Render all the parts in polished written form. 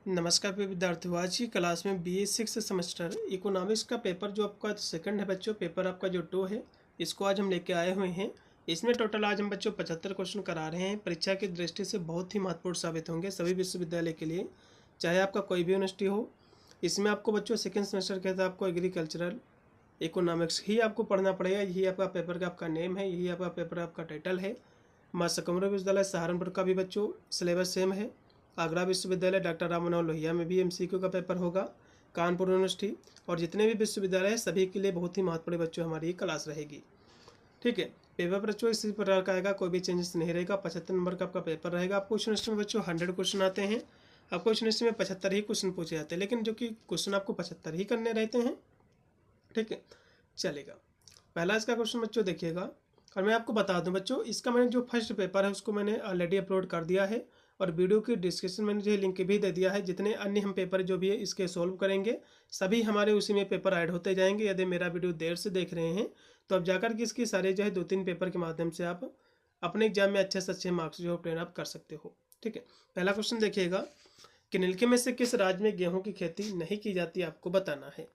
नमस्कार प्रिय विद्यार्थियों। आज की क्लास में BA 6 सेमेस्टर इकोनॉमिक्स का पेपर जो आपका सेकंड है बच्चों, पेपर आपका जो 2 है, इसको आज हम लेके आए हुए हैं। इसमें टोटल आज हम बच्चों 75 क्वेश्चन करा रहे हैं। परीक्षा की दृष्टि से बहुत ही महत्वपूर्ण साबित होंगे सभी विश्वविद्यालय के लिए, चाहे आपका कोई भी यूनिवर्सिटी हो। इसमें आपको बच्चों सेकेंड सेमेस्टर के अंदर आपको एग्रीकल्चरल इकोनॉमिक्स ही आपको पढ़ना पड़ेगा। यही आपका पेपर का आपका नेम है, यही आपका पेपर आपका टाइटल है। माँ सकमरा विश्वविद्यालय सहारनपुर का भी बच्चों सिलेबस सेम है। आगरा विश्वविद्यालय डॉक्टर राम मनोहर लोहिया में भी MCQ का पेपर होगा। कानपुर यूनिवर्सिटी और जितने भी विश्वविद्यालय हैं सभी के लिए बहुत ही महत्वपूर्ण बच्चों हमारी ये क्लास रहेगी। ठीक है, पेपर बच्चों इसी प्रकार का आएगा, कोई भी चेंजेस नहीं रहेगा। 75 नंबर का आपका पेपर रहेगा। आपको इस यूनिवर्सिटी में बच्चों 100 क्वेश्चन आते हैं। आपको इस यूनिवर्सिटी में 75 ही क्वेश्चन पूछे जाते हैं, लेकिन जो कि क्वेश्चन आपको 75 ही करने रहते हैं। ठीक है, चलेगा। पहला इसका क्वेश्चन बच्चों देखिएगा, और मैं आपको बता दूं बच्चों, इसका मैंने जो फर्स्ट पेपर है उसको मैंने ऑलरेडी अपलोड कर दिया है और वीडियो की डिस्क्रिप्शन में जो लिंक भी दे दिया है। जितने अन्य हम पेपर जो भी है इसके सॉल्व करेंगे सभी हमारे उसी में पेपर ऐड होते जाएंगे। यदि मेरा वीडियो देर से देख रहे हैं तो अब जाकर के इसकी सारे जो है 2-3 पेपर के माध्यम से आप अपने एग्जाम में अच्छे से अच्छे मार्क्स जो ऑब्टेन आप कर सकते हो। ठीक है, पहला क्वेश्चन देखिएगा कि निम्नलिखित में से किस राज्य में गेहूँ की खेती नहीं की जाती, आपको बताना है।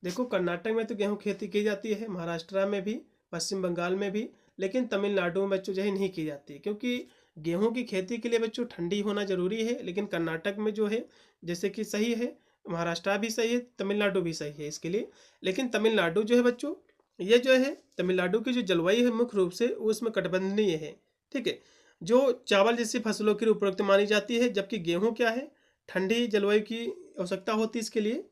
देखो, कर्नाटक में तो गेहूँ खेती की जाती है, महाराष्ट्र में भी, पश्चिम बंगाल में भी, लेकिन तमिलनाडु में बच्चों जो है नहीं की जाती है, क्योंकि गेहूं की खेती के लिए बच्चों ठंडी होना जरूरी है। लेकिन कर्नाटक में जो है जैसे कि सही है, महाराष्ट्र भी सही है, तमिलनाडु भी सही है इसके लिए। लेकिन तमिलनाडु जो है बच्चों, ये जो है तमिलनाडु की जो जलवायु है मुख्य रूप से उसमें कटिबंधीय है। ठीक है, जो चावल जैसी फसलों की उपयुक्त मानी जाती है, जबकि गेहूँ क्या है, ठंडी जलवायु की आवश्यकता होती है इसके लिए।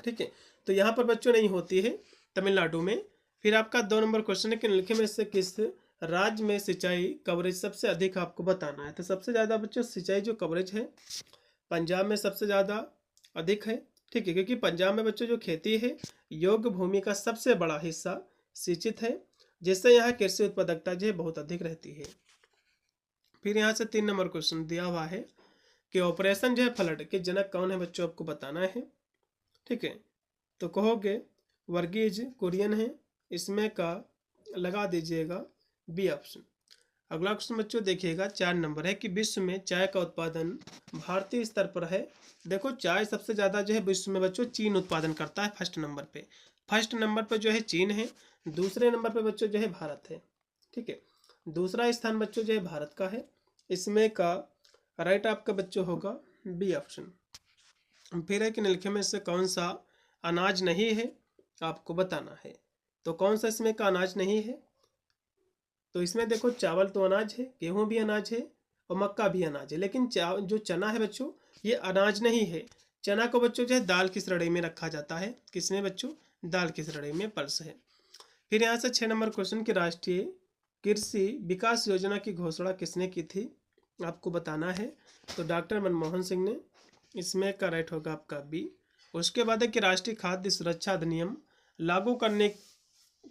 ठीक है, तो यहाँ पर बच्चों नहीं होती है तमिलनाडु में। फिर आपका 2 नंबर क्वेश्चन है कि निम्नलिखित में से किस राज्य में सिंचाई कवरेज सबसे अधिक, आपको बताना है। तो सबसे ज़्यादा बच्चों सिंचाई जो कवरेज है पंजाब में सबसे ज़्यादा अधिक है। ठीक है, क्योंकि पंजाब में बच्चों जो खेती है योग्य भूमि का सबसे बड़ा हिस्सा सिंचित है, जिससे यहाँ कृषि उत्पादकता जो है बहुत अधिक रहती है। फिर यहाँ से 3 नंबर क्वेश्चन दिया हुआ है कि ऑपरेशन जो है फ्लड के जनक कौन है, बच्चों आपको बताना है। ठीक है, तो कहोगे वर्गीज कुरियन है, इसमें का लगा दीजिएगा बी ऑप्शन। अगला क्वेश्चन बच्चों देखिएगा 4 नंबर है कि विश्व में चाय का उत्पादन भारतीय स्तर पर है। देखो, चाय सबसे ज़्यादा जो है विश्व में बच्चों चीन उत्पादन करता है फर्स्ट नंबर पे। फर्स्ट नंबर पर जो है चीन है, दूसरे नंबर पे बच्चों जो है भारत है। ठीक है, दूसरा स्थान बच्चों जो है भारत का है। इसमें का राइट आपका बच्चों होगा बी ऑप्शन। फिर है कि निम्नलिखित में से कौन सा अनाज नहीं है, आपको बताना है। तो कौन सा इसमें का अनाज नहीं है, तो इसमें देखो चावल तो अनाज है, गेहूं भी अनाज है और मक्का भी अनाज है, लेकिन जो चना है बच्चों ये अनाज नहीं है। चना को बच्चों जो है दाल की श्रेणी में रखा जाता है। किसमें बच्चों, दाल की श्रेणी में, पल्स है। फिर यहाँ से 6 नंबर क्वेश्चन की राष्ट्रीय कृषि विकास योजना की घोषणा किसने की थी, आपको बताना है। तो डॉक्टर मनमोहन सिंह ने, इसमें का राइट होगा आपका बी। उसके बाद है कि राष्ट्रीय खाद्य सुरक्षा अधिनियम लागू करने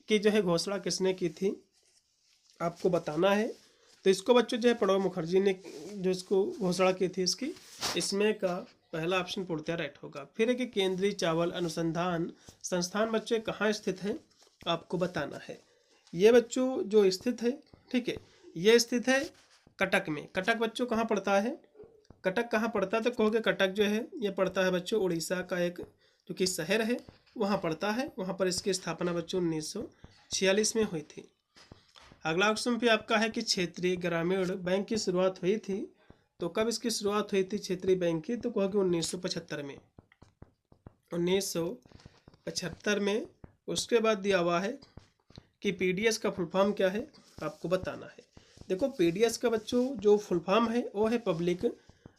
की जो है घोषणा किसने की थी, आपको बताना है। तो इसको बच्चों जो है प्रणब मुखर्जी ने जो इसको घोषणा की थी इसकी, इसमें का पहला ऑप्शन पूर्णतः राइट होगा। फिर है कि केंद्रीय चावल अनुसंधान संस्थान बच्चों कहाँ स्थित है, आपको बताना है। ये बच्चों जो स्थित है, ठीक है, ये स्थित है कटक में। कटक बच्चों कहाँ पड़ता है, कटक कहाँ पड़ता है, तो कहोगे कटक जो है ये पड़ता है बच्चों उड़ीसा का एक जो कि शहर है वहाँ पड़ता है। वहाँ पर इसकी स्थापना बच्चों 1946 में हुई थी। अगला क्वेश्चन भी आपका है कि क्षेत्रीय ग्रामीण बैंक की शुरुआत हुई थी। तो कब इसकी शुरुआत हुई थी क्षेत्रीय बैंक की, तो कहोगे 1975 में, 1975 में। उसके बाद दिया हुआ है कि PDS का फुल फॉर्म क्या है, आपको बताना है। देखो, PDS का बच्चों जो फुल फॉर्म है वो है पब्लिक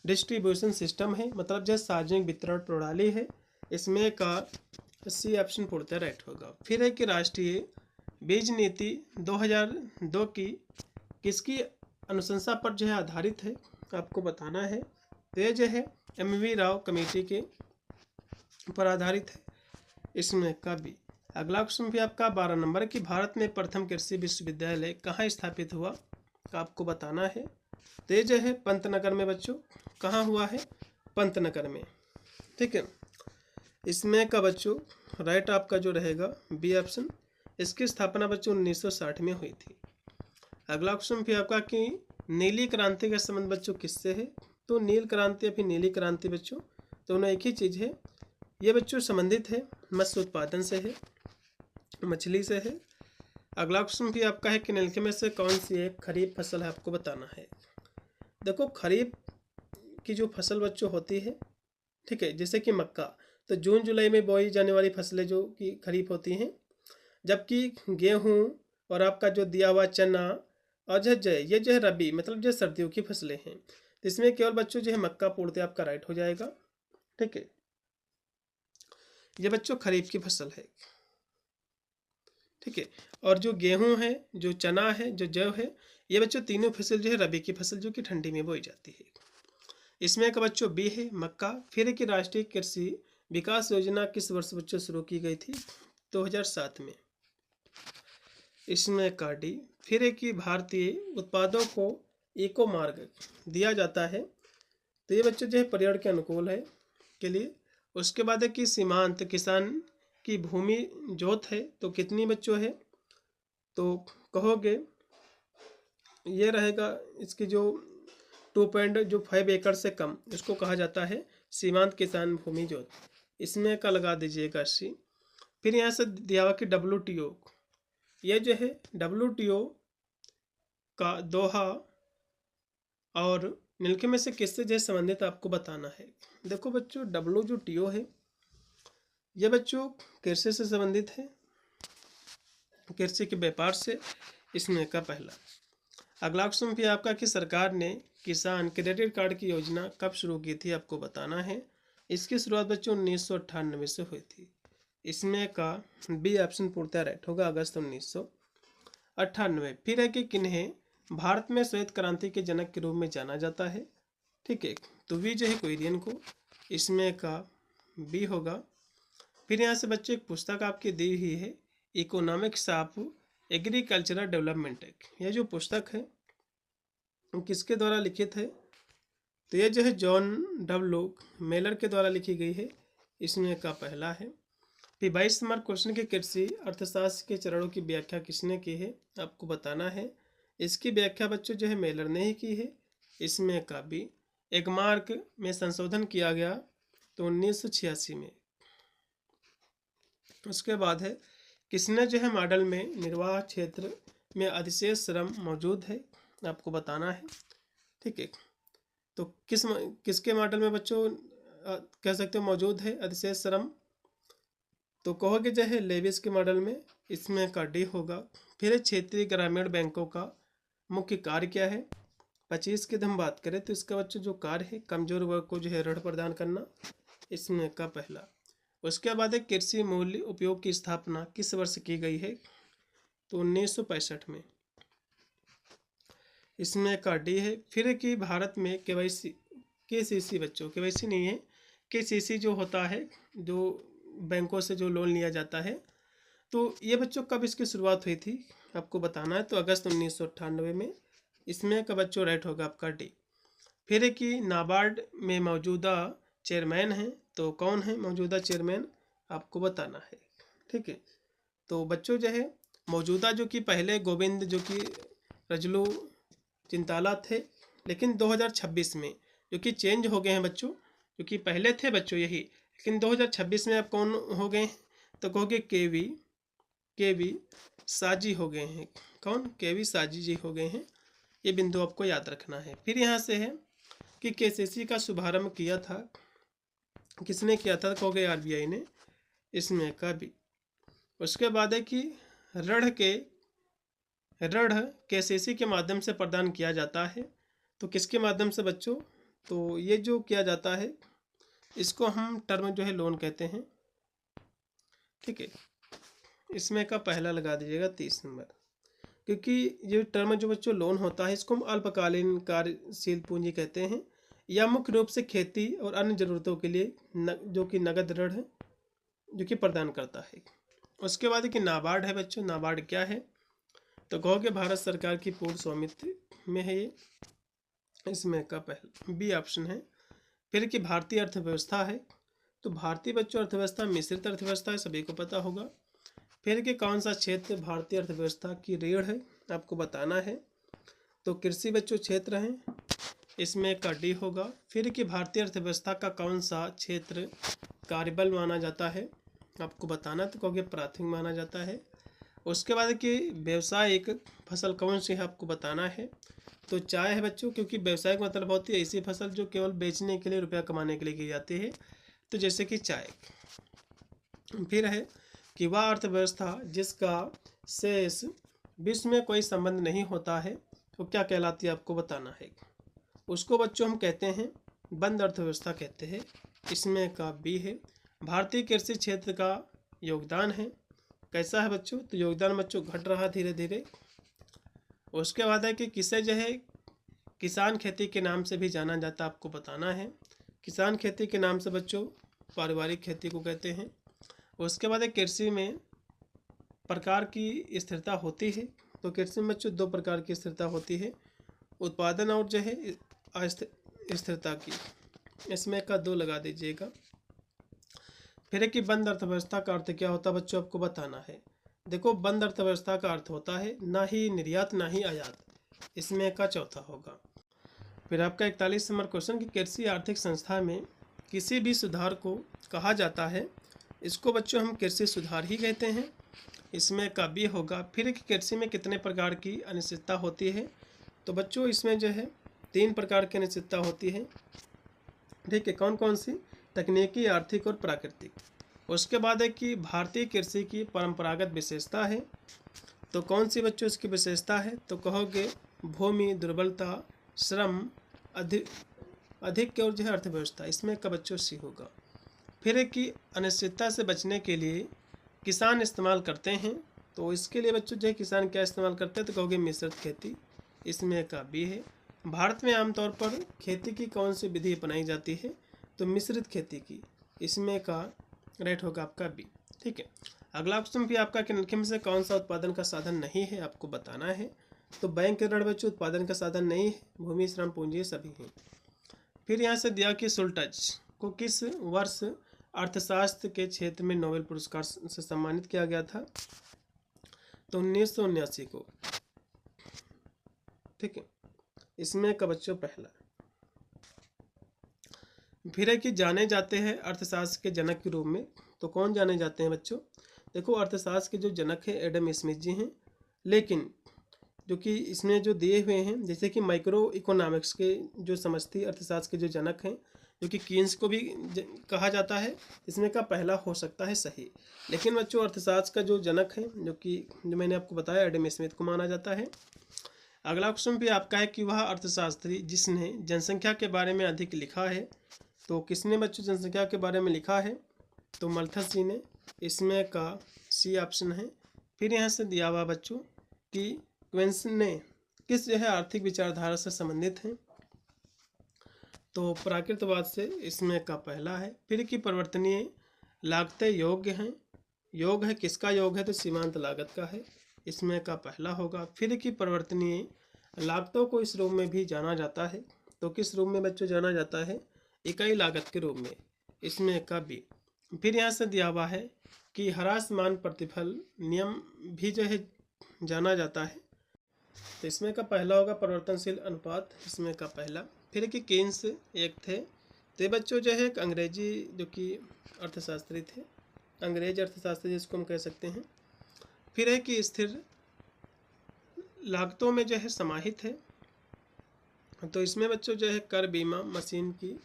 डिस्ट्रीब्यूशन सिस्टम है, मतलब जो सार्वजनिक वितरण प्रणाली है। इसमें का सी ऑप्शन पूर्णतः राइट होगा। फिर है कि राष्ट्रीय बीज नीति 2002 की किसकी अनुशंसा पर जो है आधारित है, आपको बताना है। तो ये जो है MV राव कमेटी के पर आधारित है, इसमें का भी। अगला क्वेश्चन भी आपका 12 नंबर है कि भारत में प्रथम कृषि विश्वविद्यालय कहाँ स्थापित हुआ, आपको बताना है। तो ये जो है पंतनगर में बच्चों, कहाँ हुआ है, पंतनगर में। ठीक है, इसमें का बच्चों राइट आपका जो रहेगा बी ऑप्शन। इसकी स्थापना बच्चों 1960 में हुई थी। अगला क्वेश्चन भी आपका कि नीली क्रांति का संबंध बच्चों किससे है, तो नील क्रांति या फिर नीली क्रांति बच्चों दोनों एक ही चीज़ है। ये बच्चों संबंधित है मत्स्य उत्पादन से है, मछली से है। अगला क्वेश्चन भी आपका है कि निम्नलिखित में से कौन सी एक खरीफ फसल है, आपको बताना है। देखो खरीफ की जो फसल बच्चों होती है, ठीक है, जैसे कि मक्का, तो जून जुलाई में बोई जाने वाली फसलें जो कि खरीफ होती हैं, जबकि गेहूँ और आपका जो दिया हुआ चना और जो ये जो है रबी मतलब जो सर्दियों की फसलें हैं। तो इसमें केवल बच्चों जो है मक्का पूर्णतः आपका राइट हो जाएगा, ठीक है। ये बच्चों खरीफ की फसल है, ठीक है। और जो गेहूं है, जो चना है, जो जौ है, ये बच्चों तीनों फसल जो है रबी की फसल जो कि ठंडी में बोई जाती है। इसमें का बच्चों बी है मक्का। फिर है कि राष्ट्रीय कृषि विकास योजना किस वर्ष बच्चों शुरू की गई थी? 2007 में। इसमें का डी। फिर है कि भारतीय उत्पादों को इको मार्ग दिया जाता है, तो ये बच्चों जो है पर्यावरण के अनुकूल है के लिए। उसके बाद है कि सीमांत किसान की भूमि जोत है, तो कितनी बच्चों है? तो कहोगे ये रहेगा इसकी जो 2.5 एकड़ से कम, इसको कहा जाता है सीमांत किसान भूमि जोत। इसमें का लगा दीजिएगा सी। फिर यहाँ से दिया हुआ कि WTO, ये जो है WTO का दोहा और निम्नलिखित में से किससे जो संबंधित आपको बताना है। देखो बच्चों WTO है, ये बच्चों कृषि से संबंधित है, कृषि के व्यापार से। इसमें का पहला। अगला क्वेश्चन भी आपका कि सरकार ने किसान क्रेडिट कार्ड की योजना कब शुरू की थी, आपको बताना है। इसकी शुरुआत बच्चों 1998 से हुई थी। इसमें का बी ऑप्शन पूर्णतः राइट होगा, अगस्त 1998। फिर है कि किन्हें भारत में श्वेत क्रांति के जनक के रूप में जाना जाता है, ठीक है, तो वी जो है कुरियन को। इसमें का बी होगा। फिर यहाँ से बच्चे एक पुस्तक आपकी दी हुई है, economics of agricultural development act. यह जो पुस्तक है किसके द्वारा लिखित है? तो ये जो है जॉन डब्ल्यू मेलर के द्वारा लिखी गई है। इसमें का पहला है। फिर 22 नंबर क्वेश्चन के कृषि अर्थशास्त्र के चरणों की व्याख्या किसने की है, आपको बताना है। इसकी व्याख्या बच्चों जो है मेलर ने ही की है। इसमें का भी एक मार्क में संशोधन किया गया तो 1986 में। उसके बाद है किसने जो है मॉडल में निर्वाह क्षेत्र में अधिशेष श्रम मौजूद है, आपको बताना है, ठीक है। तो किसके मॉडल में बच्चों कह सकते हो मौजूद है अधिशेष श्रम? तो कहोगे जो है लेविस के मॉडल में। इसमें का डी होगा। फिर क्षेत्रीय ग्रामीण बैंकों का मुख्य कार्य क्या है? 25 की हम बात करें तो इसका बच्चों जो कार्य है कमजोर वर्ग को जो है ऋण प्रदान करना। इसमें का पहला। उसके बाद है कृषि मूल्य उपयोग की स्थापना किस वर्ष की गई है? तो 1965 में। इसमें का डी है। फिर कि भारत में KCC बच्चों KYC नहीं है, KCC जो होता है जो बैंकों से जो लोन लिया जाता है, तो ये बच्चों कब इसकी शुरुआत हुई थी, आपको बताना है। तो अगस्त 1998 में। इसमें का बच्चों राइट होगा आपका डी। फिर कि नाबार्ड में मौजूदा चेयरमैन हैं, तो कौन है मौजूदा चेयरमैन, आपको बताना है, ठीक है। तो बच्चों जो है मौजूदा जो कि पहले गोविंद जो कि रजलू चिंताला थे, लेकिन 2026 में जो कि चेंज हो गए हैं बच्चों, जो कि पहले थे बच्चों यही, लेकिन 2026 में अब कौन हो गए? तो कहोगे केवी साजी हो गए हैं। कौन? केवी साजी जी हो गए हैं। ये बिंदु आपको याद रखना है। फिर यहाँ से है कि KCC का शुभारंभ किया था, किसने किया था? कहोगे RBI ने। इसमें का भी। उसके बाद है कि ऋण KCC के माध्यम से प्रदान किया जाता है, तो किसके माध्यम से बच्चों? तो ये जो किया जाता है इसको हम टर्म जो है लोन कहते हैं, ठीक है। इसमें का पहला लगा दीजिएगा 30 नंबर, क्योंकि ये टर्म जो बच्चों लोन होता है इसको हम अल्पकालीन कार्यशील पूंजी कहते हैं, या मुख्य रूप से खेती और अन्य ज़रूरतों के लिए जो कि नगद ऋण है जो कि प्रदान करता है। उसके बाद कि नाबार्ड है बच्चों। नाबार्ड क्या है? तो कहोगे भारत सरकार की पूर्ण स्वामित्व में है ये। इसमें का पहला बी ऑप्शन है। फिर कि भारतीय अर्थव्यवस्था है, तो भारतीय बच्चों अर्थव्यवस्था मिश्रित अर्थव्यवस्था है, सभी को पता होगा। फिर कि कौन सा क्षेत्र भारतीय अर्थव्यवस्था की रीढ़ है, आपको बताना है। तो कृषि बच्चों क्षेत्र है। इसमें का डी होगा। फिर कि भारतीय अर्थव्यवस्था का कौन सा क्षेत्र कार्यबल माना जाता है, आपको बताना, तो कहोगे प्राथमिक माना जाता है। उसके बाद कि व्यवसायिक फसल कौन सी है, आपको बताना है, तो चाय है बच्चों, क्योंकि व्यवसायिक मतलब होती है ऐसी फसल जो केवल बेचने के लिए, रुपया कमाने के लिए की जाती है, तो जैसे कि चाय। फिर है कि वह अर्थव्यवस्था जिसका शेष विश्व में कोई संबंध नहीं होता है वो क्या कहलाती है, आपको बताना है। उसको बच्चों हम कहते हैं बंद अर्थव्यवस्था कहते हैं। इसमें का बी है। भारतीय कृषि क्षेत्र का योगदान है, कैसा है बच्चों, तो योगदान बच्चों घट रहा धीरे धीरे। उसके बाद है कि किसे जो है किसान खेती के नाम से भी जाना जाता, आपको बताना है। किसान खेती के नाम से बच्चों पारिवारिक खेती को कहते हैं। उसके बाद एक कृषि में प्रकार की स्थिरता होती है, तो कृषि में बच्चों दो प्रकार की स्थिरता होती है, उत्पादन और जो है स्थिरता की। इसमें का दो लगा दीजिएगा। फिर है कि बंद अर्थव्यवस्था का अर्थ क्या होता है बच्चों, आपको बताना है। देखो बंद अर्थव्यवस्था का अर्थ होता है ना ही निर्यात ना ही आयात, इसमें का चौथा होगा। फिर आपका 41 नंबर क्वेश्चन कि कृषि आर्थिक संस्था में किसी भी सुधार को कहा जाता है, इसको बच्चों हम कृषि सुधार ही कहते हैं। इसमें का बी होगा। फिर कि कृषि में कितने प्रकार की अनिश्चितता होती है, तो बच्चों इसमें जो है 3 प्रकार की अनिश्चितता होती है, ठीक है। कौन कौन सी, तकनीकी, आर्थिक और प्राकृतिक। उसके बाद है कि भारतीय कृषि की परंपरागत विशेषता है, तो कौन सी बच्चों इसकी विशेषता है, तो कहोगे भूमि, दुर्बलता, श्रम, अधिक और जो है अर्थव्यवस्था। इसमें का बच्चों सी होगा। फिर है कि अनिश्चितता से बचने के लिए किसान इस्तेमाल करते हैं, तो इसके लिए बच्चों जो है किसान क्या इस्तेमाल करते हैं, तो कहोगे मिश्रित खेती। इसमें का बी है। भारत में आमतौर पर खेती की कौन सी विधि अपनाई जाती है, तो मिश्रित खेती की। इसमें का राइट होगा आपका बी, ठीक है। अगला क्वेश्चन भी आपका कि निम्नलिखित में से कौन सा उत्पादन का साधन नहीं है, आपको बताना है। तो बैंक ऋण बच्चों उत्पादन का साधन नहीं है, भूमि, श्रम, पूंजी सभी हैं। फिर यहाँ से दिया कि शुल्टज को किस वर्ष अर्थशास्त्र के क्षेत्र में नोबेल पुरस्कार से सम्मानित किया गया था, तो 1979 को, ठीक है। इसमें का बच्चों पहला। फिर है कि जाने जाते हैं अर्थशास्त्र के जनक के रूप में, तो कौन जाने जाते हैं बच्चों, देखो अर्थशास्त्र के जो जनक हैं एडम स्मिथ जी हैं, लेकिन जो कि इसमें जो दिए हुए हैं जैसे कि माइक्रो इकोनॉमिक्स के जो समष्टि अर्थशास्त्र के जो जनक हैं, जो कि कीन्स को भी कहा जाता है, इसमें का पहला हो सकता है सही। लेकिन बच्चों अर्थशास्त्र का जो जनक है जो मैंने आपको बताया एडम स्मिथ को माना जाता है। अगला क्वेश्चन भी आपका है कि वह अर्थशास्त्री जिसने जनसंख्या के बारे में अधिक लिखा है, तो किसने बच्चों जनसंख्या के बारे में लिखा है, तो मल्थस जी ने। इसमें का सी ऑप्शन है। फिर यहाँ से दिया हुआ बच्चों कि क्वेंसन ने किस जो है आर्थिक विचारधारा से संबंधित हैं, तो प्राकृतवाद से। इसमें का पहला है। फिर की परिवर्तनीय लागतें योग्य हैं, योग है किसका योग है, तो सीमांत लागत का है। इसमें का पहला होगा। फिर की परिवर्तनीय लागतों को इस रूप में भी जाना जाता है, तो किस रूप में बच्चों जाना जाता है, इकाई लागत के रूप में। इसमें का बी। फिर यहाँ से दिया हुआ है कि ह्रासमान प्रतिफल नियम भी जो है जाना जाता है, तो इसमें का पहला होगा परिवर्तनशील अनुपात। इसमें का पहला। फिर कि केन्स एक थे, तो बच्चों जो है एक अंग्रेजी जो कि अर्थशास्त्री थे, अंग्रेज अर्थशास्त्री जिसको हम कह सकते हैं। फिर है कि स्थिर लागतों में जो है समाहित है, तो इसमें बच्चों जो है कर, बीमा, मशीन की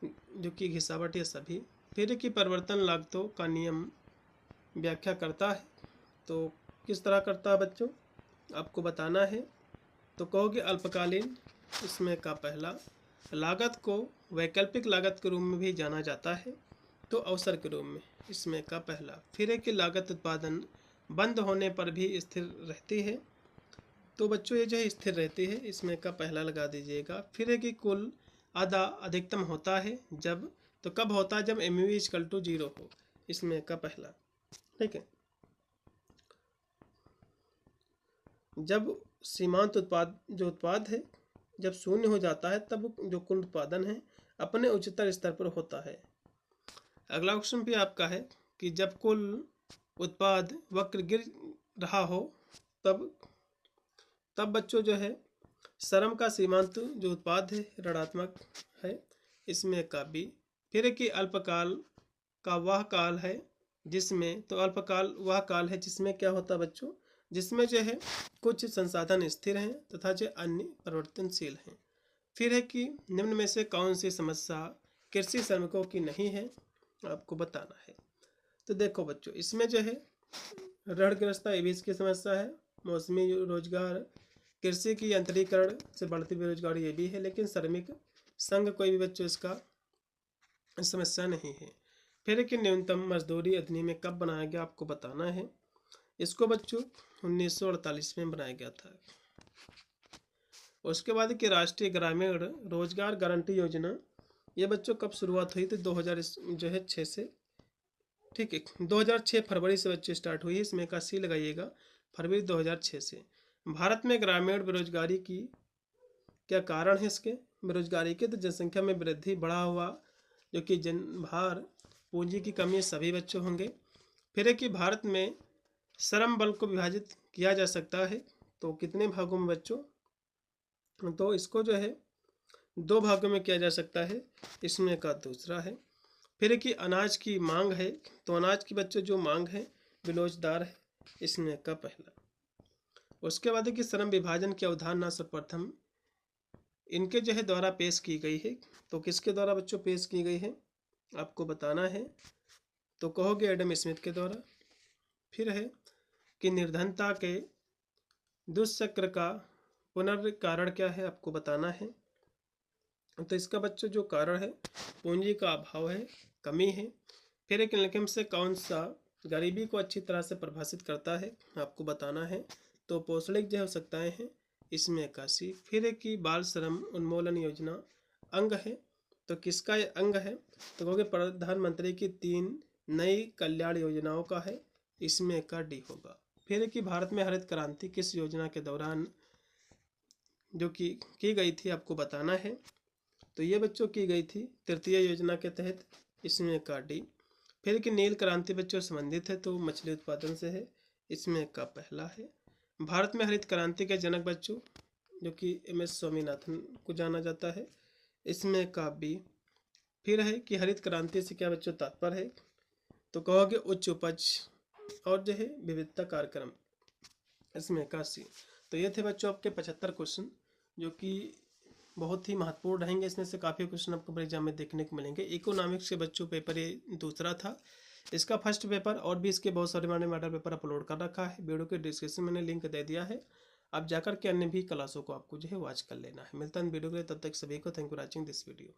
जो कि घिसावट ये सभी। फिर कि परिवर्तन लागतों का नियम व्याख्या करता है, तो किस तरह करता है बच्चों, आपको बताना है। तो कहोगे अल्पकालीन। इसमें का पहला। लागत को वैकल्पिक लागत के रूप में भी जाना जाता है, तो अवसर के रूप में। इसमें का पहला। फिर है कि लागत उत्पादन बंद होने पर भी स्थिर रहती है, तो बच्चों ये जो है स्थिर रहती है। इसमें का पहला लगा दीजिएगा। फिर है कि कुल आधा अधिकतम होता है जब, तो कब होता है, जब MU=0 हो। इसमें का पहला, ठीक है। जब सीमांत उत्पाद है जब शून्य हो जाता है, तब जो कुल उत्पादन है अपने उच्चतर स्तर पर होता है। अगला क्वेश्चन भी आपका है कि जब कुल उत्पाद वक्र गिर रहा हो, तब बच्चों जो है श्रम का सीमांत जो उत्पाद है ऋणात्मक है, इसमें का बी। फिर है कि अल्पकाल का वह काल है जिसमें, तो अल्पकाल वह काल है जिसमें क्या होता है बच्चों, जिसमें जो है कुछ संसाधन स्थिर हैं तथा जो अन्य परिवर्तनशील हैं। फिर है कि निम्न में से कौन सी समस्या कृषि श्रमिकों की नहीं है, आपको बताना है। तो देखो बच्चों, इसमें जो है ऋणग्रस्तता ये भी इसकी समस्या है, मौसमी रोजगार, कृषि की यंत्रीकरण से बढ़ती बेरोजगारी ये भी है, लेकिन श्रमिक संघ कोई भी बच्चों इसका समस्या नहीं है। फिर कि न्यूनतम मजदूरी अधिनियम कब बनाया गया, आपको बताना है। इसको बच्चों 1948 में बनाया गया था। उसके बाद कि राष्ट्रीय ग्रामीण रोजगार गारंटी योजना, ये बच्चों कब शुरुआत हुई थी, 2006 से, ठीक है, 2006 फरवरी से बच्चे स्टार्ट हुई है। इसमें का सी लगाइएगा, फरवरी 2006 से। भारत में ग्रामीण बेरोजगारी की क्या कारण है इसके बेरोजगारी के, तो जनसंख्या में वृद्धि, बढ़ा हुआ जो कि जनभार, पूंजी की कमी, सभी बच्चों होंगे। फिर है कि भारत में श्रम बल को विभाजित किया जा सकता है, तो कितने भागों में बच्चों, तो इसको जो है 2 भागों में किया जा सकता है, इसमें का दूसरा है। फिर है कि अनाज की मांग है, तो अनाज की बच्चों जो मांग है विलोचदार है, इसमें का पहला। उसके बाद है कि श्रम विभाजन की अवधारणा सर्वप्रथम इनके जो है द्वारा पेश की गई है, तो किसके द्वारा बच्चों पेश की गई है, आपको बताना है। तो कहोगे एडम स्मिथ के द्वारा। फिर है कि निर्धनता के दुष्चक्र का पुनर्कारण क्या है, आपको बताना है। तो इसका बच्चों जो कारण है पूंजी का अभाव है, कमी है। फिर एक निम्न से कौन सा गरीबी को अच्छी तरह से परिभाषित करता है, आपको बताना है। तो पोषणिक जो आवश्यकताएं हैं, इसमें 81। फिर है कि बाल श्रम उन्मूलन योजना अंग है, तो किसका ये अंग है, तो कहोगे प्रधानमंत्री की 3 नई कल्याण योजनाओं का है, इसमें का डी होगा। फिर है कि भारत में हरित क्रांति किस योजना के दौरान जो की गई थी, आपको बताना है। तो ये बच्चों की गई थी तृतीय योजना के तहत, इसमें का डी। फिर कि नील क्रांति बच्चों संबंधित है, तो मछली उत्पादन से है, इसमें का पहला है। भारत में हरित क्रांति के जनक बच्चों जो कि MS स्वामीनाथन को जाना जाता है, इसमें का बी। फिर है कि हरित क्रांति से क्या बच्चों तात्पर्य है, तो कहोगे उच्च उपज और जो है विविधता कार्यक्रम, इसमें का सी। तो ये थे बच्चों आपके 75 क्वेश्चन जो कि बहुत ही महत्वपूर्ण रहेंगे। इसमें से काफ़ी क्वेश्चन आपको एग्जाम में देखने को मिलेंगे। इकोनॉमिक्स के बच्चों पेपर ये दूसरा था, इसका फर्स्ट पेपर और भी इसके बहुत सारे मैंने मॉडल पेपर अपलोड कर रखा है, वीडियो के डिस्क्रिप्शन में मैंने लिंक दे दिया है, आप जाकर के अन्य भी क्लासों को आपको जो है वॉच कर लेना है। मिलता है वीडियो के लिए, तब तक सभी को thank you for watching this video.